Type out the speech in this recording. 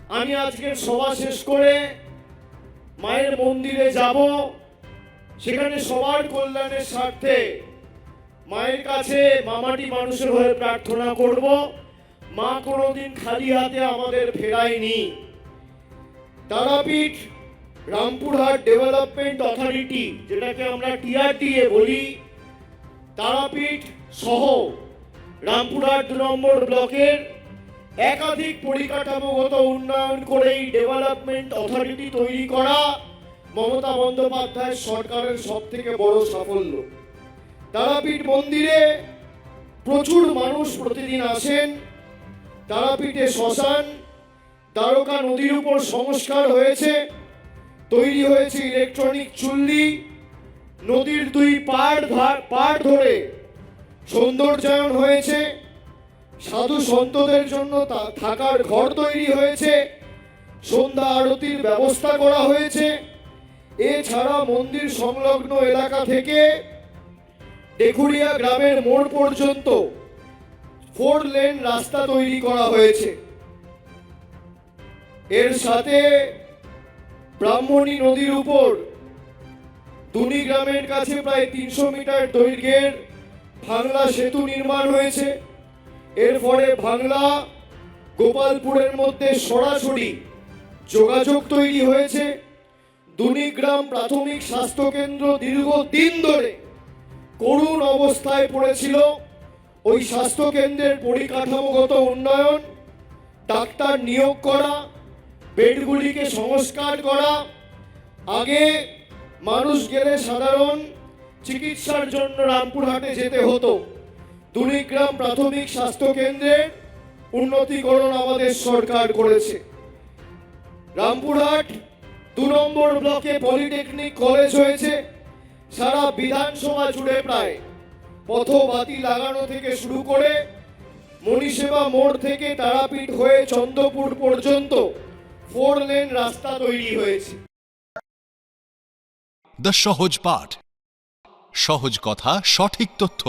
আমি আজকে সভা শেষ করে মায়ের মন্দিরে যাব, সেখানে সবার কল্যাণের স্বার্থে মায়ের কাছে মামাটি মানুষের হয়ে প্রার্থনা করব। মা কোনোদিন খালি হাতে আমাদের ফেরায়নি। তারাপীঠ রামপুরহাট ডেভেলপমেন্ট অথরিটি, যেটাকে আমরা টিআরডিএ বলি, তারাপীঠ সহ রামপুরহাট 2 নম্বর ব্লকের একাধিক পরিকাঠামোগত উন্নয়ন করে এই ডেভেলপমেন্ট অথরিটি তৈরি করা মমতা বন্দ্যোপাধ্যায়ের সরকারের সবথেকে বড় সাফল্য। তারাপীঠ মন্দিরে প্রচুর মানুষ প্রতিদিন আসেন। তারাপীঠে শ্মশান, দ্বারকা নদীর উপর সংস্কার হয়েছে, তৈরি হয়েছে ইলেকট্রনিক চুল্লি, নদীর 2 পাড় ধরে সৌন্দর্যায়ন হয়েছে, সাধু সন্তদের জন্য থাকার ঘর তৈরি হয়েছে, সন্ধ্যা আরতির ব্যবস্থা করা হয়েছে। এছাড়া মন্দির সংলগ্ন এলাকা থেকে ডেকুরিয়া গ্রামের মোড় পর্যন্ত 4 লেন রাস্তা তৈরি করা হয়েছে। এর সাথে ব্রাহ্মণী নদীর উপর দুনি গ্রামের কাছে প্রায় 300 মিটার দৈর্ঘ্যের ভাঙলা সেতু নির্মাণ হয়েছে। এর ফলে ভাঙলা গোপালপুরের মধ্যে সরাসরি যোগাযোগ তৈরি হয়েছে। দুনিগ্রাম প্রাথমিক স্বাস্থ্য কেন্দ্র দীর্ঘদিন ধরে করুণ অবস্থায় পড়েছিল। ওই স্বাস্থ্য কেন্দ্রের পরিকাঠামোগত উন্নয়ন, ডাক্তার নিয়োগ করা, বেডগুলিকে সংস্কার করা। আগে মানুষ গেলে সাধারণ চিকিৎসার জন্য রামপুরহাটে যেতে হতো। দুনিগ্রাম প্রাথমিক স্বাস্থ্য কেন্দ্রের উন্নতিকরণ আমাদের সরকার করেছে। রামপুরহাট 2 নম্বর ব্লকে পলিটেকনিক কলেজ হয়েছে। সারা বিধানসভা জুড়ে প্রায় পথবাতি লাগানো থেকে শুরু করে মণিসেবা মোড় থেকে তারাপীঠ হয়ে চন্দ্রপুর পর্যন্ত 4 লেন রাস্তা তৈরি হয়েছে। দ্য সহজ পাঠ, সহজ কথা, সঠিক তথ্য।